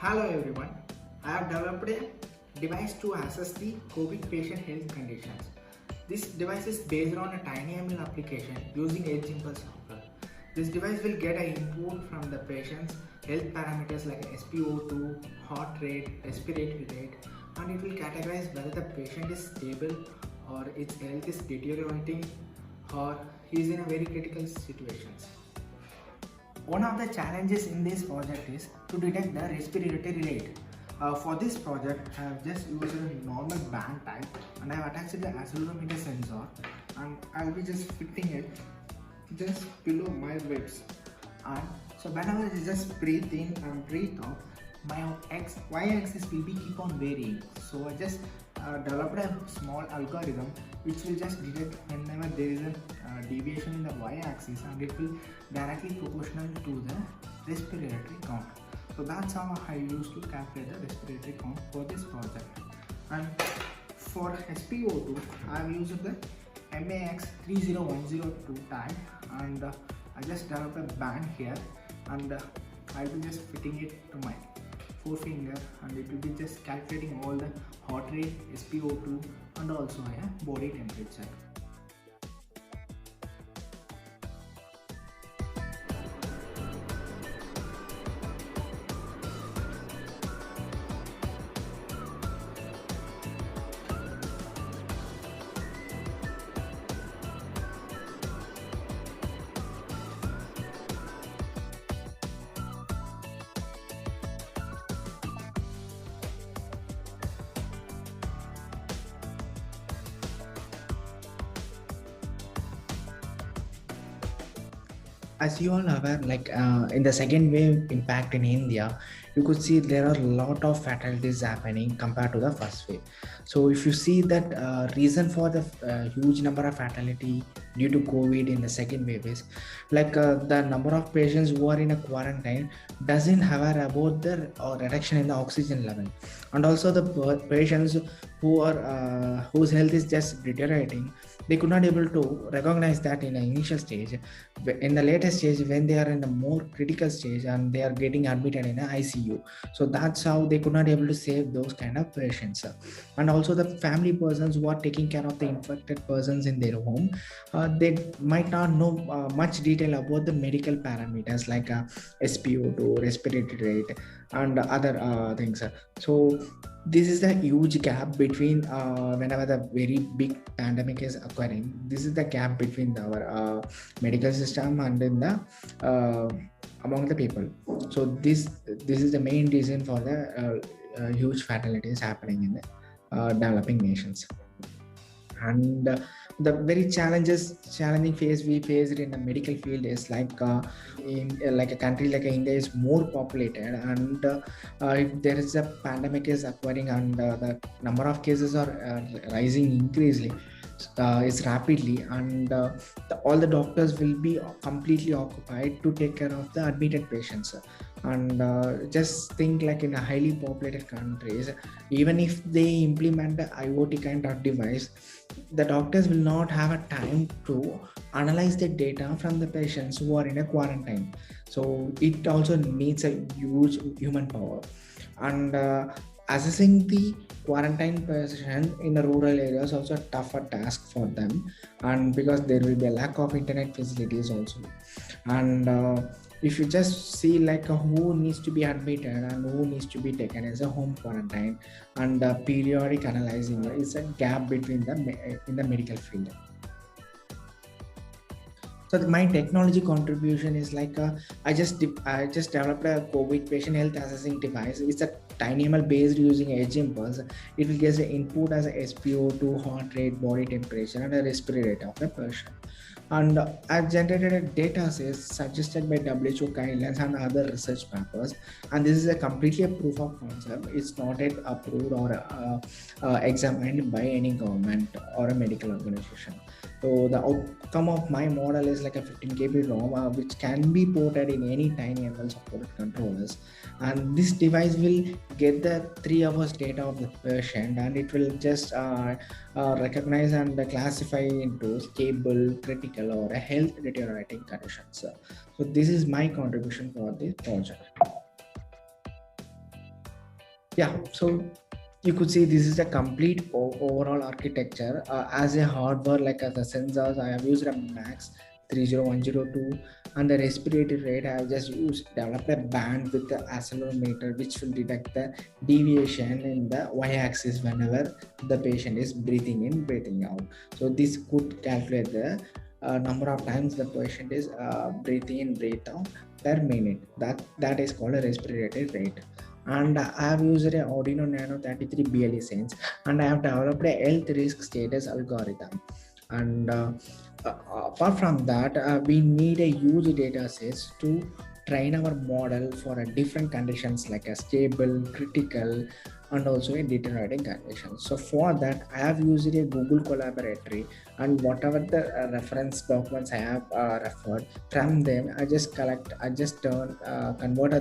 Hello everyone, I have developed a device to assess the COVID patient health conditions. This device is based on a TinyML application using Edge Impulse software. This device will get an input from the patient's health parameters like SpO2, heart rate, respiratory rate, and it will categorize whether the patient is stable or its health is deteriorating or he is in a very critical situations. One of the challenges in this project is to detect the respiratory rate. For this project, I have just used a normal band type and I have attached the accelerometer sensor and I will be just fitting it just below my ribs. And so whenever I just breathe in and breathe out, my y-axis will be keep on varying. So I just developed a small algorithm which will just detect whenever there is a deviation in the y-axis, and it will directly proportional to the respiratory count. So that's how I used to calculate the respiratory count for this project. And for SpO2, I have used the MAX30102 type, and I just developed a band here, and I will be just fitting it to my forefinger, and it will be just calculating all the heart rate, SpO2, and also a body temperature. As you all are aware, in the second wave impact in India, you could see there are a lot of fatalities happening compared to the first wave. So if you see that reason for the huge number of fatality due to COVID in the second wave is the number of patients who are in a quarantine doesn't have about the reduction in the oxygen level, and also the patients who are whose health is just deteriorating. They could not able to recognize that in the initial stage. In the later stage, when they are in a more critical stage and they are getting admitted in a ICU, so that's how they could not able to save those kind of patients. And also the family persons who are taking care of the infected persons in their home, they might not know much detail about the medical parameters like SpO2, respiratory rate, and other things. So this is the huge gap between whenever the very big pandemic is occurring. This is the gap between our medical system and in the among the people. So this is the main reason for the huge fatalities happening in the developing nations. And the very challenging phase we faced in the medical field is in like a country like India is more populated, and if there is a pandemic is occurring and the number of cases are rising increasingly is rapidly, and all the doctors will be completely occupied to take care of the admitted patients. And just think like in a highly populated countries, even if they implement the IoT kind of device, the doctors will not have a time to analyze the data from the patients who are in a quarantine. So it also needs a huge human power. And assessing the quarantine patient in the rural areas also a tougher task for them, and because there will be a lack of internet facilities also. And if you just see who needs to be admitted and who needs to be taken as a home quarantine, and periodic analyzing is a gap between the in the medical field. So my technology contribution is I just developed a COVID patient health assessing device. It's a TinyML based using Edge Impulse. It will get the input as a SpO2, heart rate, body temperature, and a respiratory rate of the patient. And I've generated a data set suggested by WHO guidelines and other research papers. And this is a completely a proof of concept. It's not yet approved or examined by any government or a medical organization. So the outcome of my model is like a 15 KB ROM, which can be ported in any TinyML supported controllers. And this device will get the 3 hours data of the patient, and it will just recognize and classify into stable, critical, or a health deteriorating conditions. So this is my contribution for this project. Yeah, so you could see this is a complete overall architecture. As a hardware, like as a sensors, I have used a max 30102, and the respiratory rate I have just used developed a band with the accelerometer which will detect the deviation in the y-axis whenever the patient is breathing in, breathing out. So this could calculate the number of times the patient is breathing in, breathe out per minute. That is called a respiratory rate. And I have used a Arduino Nano 33 BLE Sense, and I have developed a health risk status algorithm. And apart from that, we need a huge data sets to train our model for a different conditions like a stable, critical, and also a deteriorating condition. So for that, I have used a Google Collaboratory, and whatever the reference documents I have referred from them, I just converted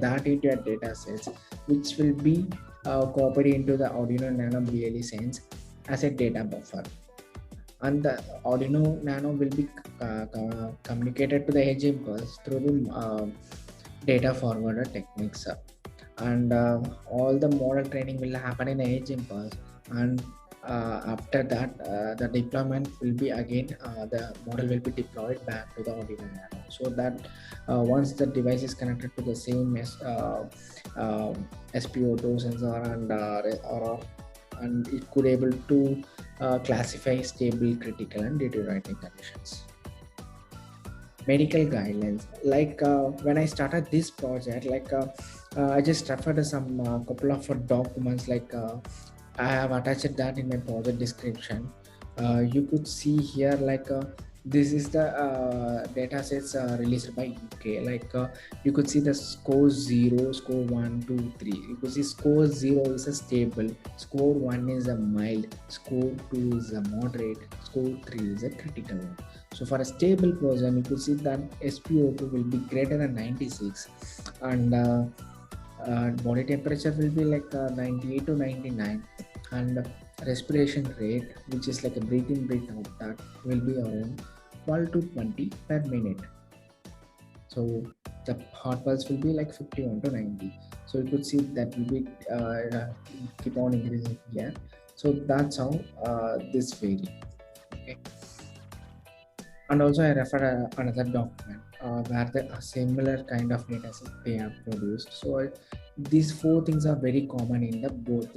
that into a data sets which will be copied into the Arduino Nano BLE Sense as a data buffer. And the Arduino Nano will be communicated to the edge impulse through the data forwarder techniques. And all the model training will happen in the edge impulse, and after that the deployment will be again the model will be deployed back to the Arduino Nano, so that once the device is connected to the same SpO2 sensor and it could able to classify stable, critical, and deteriorating conditions. Medical guidelines, like when I started this project, like I just referred to some couple of documents, like I have attached that in my project description. You could see here, like this is the data sets released by UK. Like you could see the score 0, score 1, 2, 3. You could see score 0 is a stable, score 1 is a mild, score 2 is a moderate, score 3 is a critical one. So for a stable person, you could see that SpO2 will be greater than 96, and body temperature will be like 98 to 99, and respiration rate, which is like a breathe in, breathe out, that will be around 12 to 20 per minute. So the heart pulse will be like 51 to 90. So you could see that will be keep on increasing here. So that's how this vary. Okay. And also I refer another document where a similar kind of data set they have produced. So these four things are very common in the both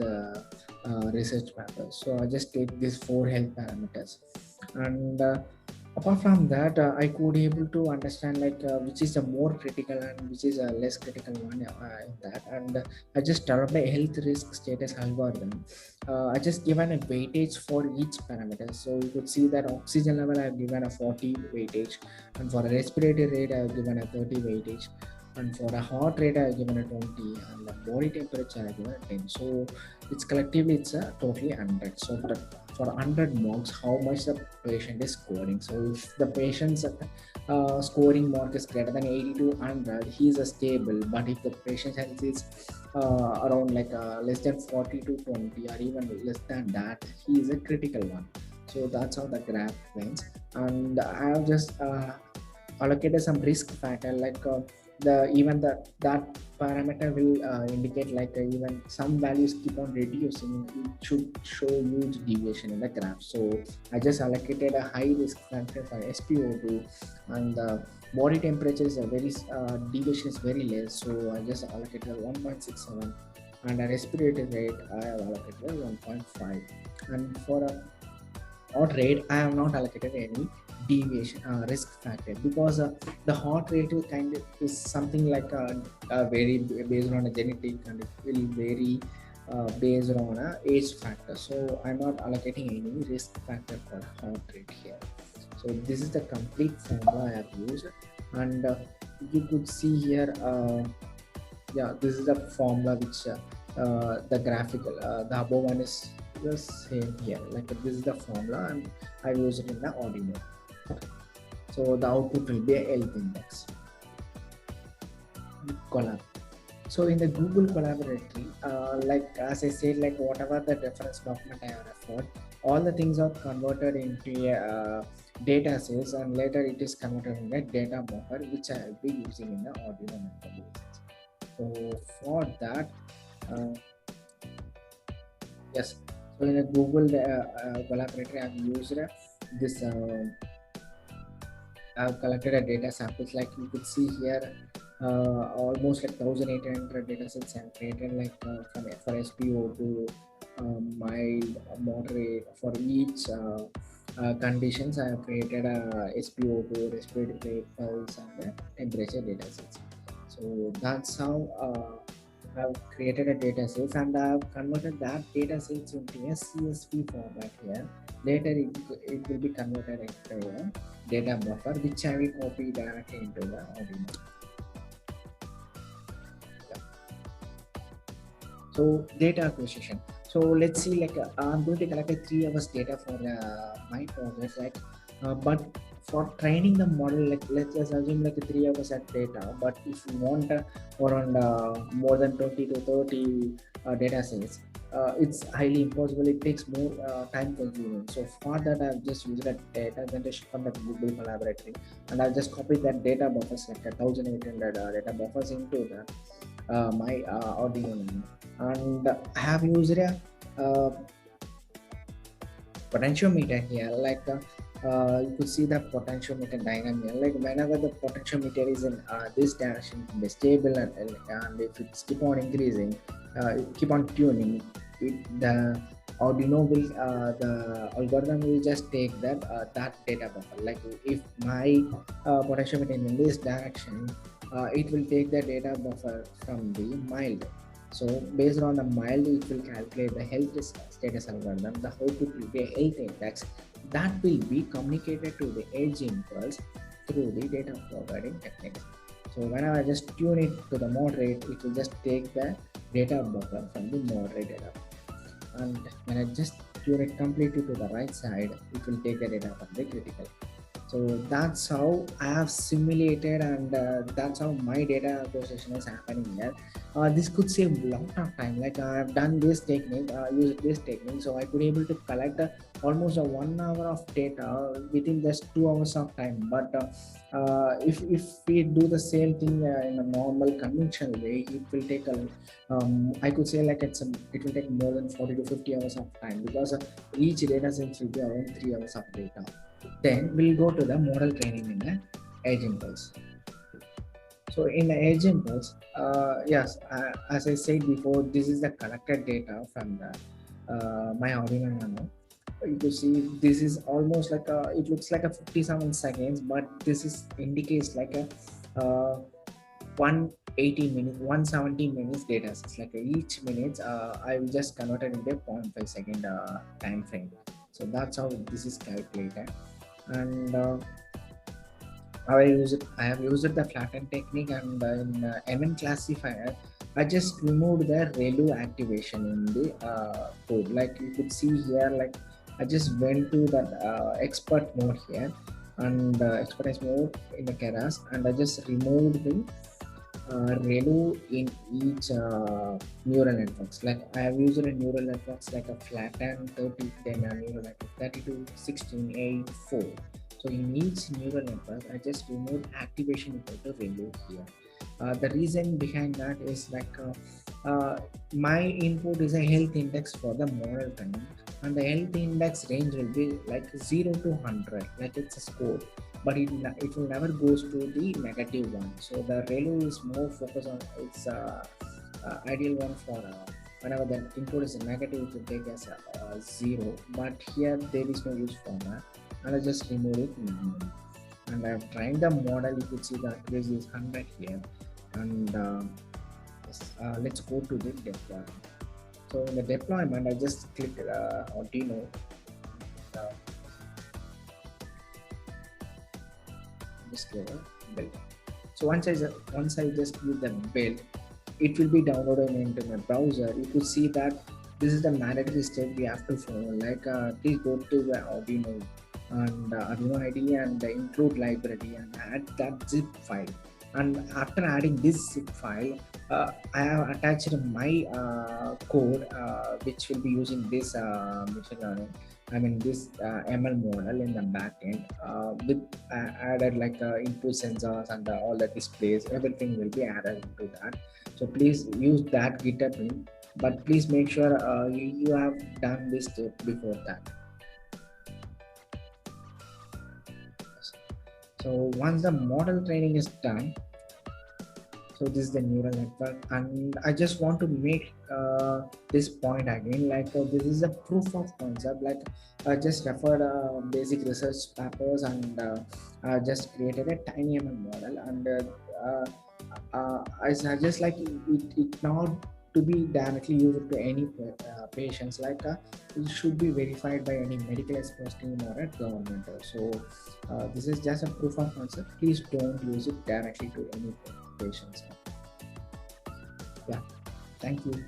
research papers. So I just take these four health parameters, and apart from that, I could able to understand like which is the more critical and which is a less critical one in that. And I just developed a health risk status algorithm. I just given a weightage for each parameter. So you could see that oxygen level I have given a 40 weightage, and for a respiratory rate I have given a 30 weightage, and for a heart rate I have given a 20, and the body temperature I have given a 10. So it's collectively it's a totally 100. So for 100 marks, how much the patient is scoring. So if the patient's scoring mark is greater than 80 to 100, he is a stable. But if the patient's health is around like less than 40 to 20, or even less than that, he is a critical one. So that's how the graph went. And I have just allocated some risk factor, like that parameter will indicate like even some values keep on reducing, it should show huge deviation in the graph. So I just allocated a high risk factor for SpO2, and the body temperature is a very deviation is very less, so I just allocated 1.67, and a respiratory rate I have allocated 1.5, and for a heart rate I have not allocated any deviation risk factor, because the heart rate will kind of is something like very based on a genetic, and it will vary based on a age factor. So I'm not allocating any risk factor for heart rate here. So this is the complete formula I have used, and you could see here yeah, this is the formula which the graphical the above one is the same here, like this is the formula, and I use it in the Arduino. So the output will be a health index. Collab. So in the Google Collaboratory, like as I said, like whatever the reference document I have referred, all the things are converted into a data sets, and later it is converted in a data buffer, which I will be using in the Arduino Nano. So for that, Yes. So in a Google collaborator, I've used this. I've collected a data samples. Like you could see here, almost like 1,800 data sets I've created, like from for SPO to mild, moderate. For each conditions, I have created a SPO2, respiratory rate pulse, and temperature data sets. So that's how I've created a data set, and I've converted that data sets into a CSV format here. Later, it will be converted into a data buffer, which I will copy directly into the Arduino. So data acquisition. So let's see, like I'm going to collect a 3 hours data for my project, like, but for training the model, like let's just assume like 3 hours at data. But if you want around more than 20 to 30 data sets, it's highly impossible. It takes more time consuming. So for that, I've just used a data generation from the Google Collaboratory, and I've just copied that data buffers, like 1,800 data buffers into the my Arduino, and I have used a potentiometer here. Like you could see the potentiometer diagram here. Like whenever the potentiometer is in this direction, it be stable, and if it's keep on increasing, keep on tuning, the Arduino will the algorithm will just take that data buffer. Like if my potentiometer is in this direction, it will take the data buffer from the mild. So based on the mild, it will calculate the health status algorithm. The output will be a health index that will be communicated to the edge impulse through the data forwarding techniques. So whenever I just tune it to the moderate, it will just take the data buffer from the moderate data. And when I just tune it completely to the right side, it will take the data from the critical. So that's how I have simulated, and that's how my data acquisition is happening here. This could save a lot of time. Like I have done this technique, used this technique, so I could able to collect almost a 1 hour of data within just 2 hours of time. But if we do the same thing in a normal conventional way, it will take a I could say like it will take more than 40 to 50 hours of time, because each data set will be around 3 hours of data. Then we'll go to the model training in the edge impulse. So in the edge impulse, yes, as I said before, this is the collected data from the my Arduino Nano. You can see this is almost like it looks like a 57 seconds, but this is indicates like a 180 minutes, 170 minutes data. It's like each minute I will just convert it into a 0.5 second time frame. So that's how this is calculated. And I have used the flatten technique, and in MN classifier, I just removed the ReLU activation in the code. Like you could see here, like I just went to that expert mode here, and expertise mode in the Keras, and I just removed the ReLU in each neural networks. Like I have used a neural networks like a flatten 30, then a neural network 32, 16, 8, 4. So in each neural network, I just removed activation equal to ReLU here. The reason behind that is like my input is a health index for the model training, and the health index range will be like 0 to 100, like it's a score, but it will never goes to the negative one. So the ReLU is more focused on its ideal one for whenever the input is a negative, it will take as a 0, but here there is no use for that, and I just remove it manually. And I have trained the model. You could see the accuracy is 100 here, and let's go to the deployment. So in the deployment, I just click Arduino. Just click build. So once I just use the build, it will be downloaded into my browser. You could see that this is the mandatory step we have to follow. Like please go to the Arduino and Arduino IDE and include library and add that zip file. And after adding this zip file, I have attached my code which will be using this machine learning. I mean this ML model in the backend with added like input sensors and all the displays. Everything will be added into that. So please use that GitHub link but please make sure you have done this step before that. So once the model training is done, so this is the neural network, and I just want to make this point again, like this is a proof of concept. Like I just referred basic research papers, and just created a tiny ML model, and I suggest like it not to be directly used to any patients, like it should be verified by any medical express team or a government. So this is just a proof of concept. Please don't use it directly to any patients. Yeah, thank you.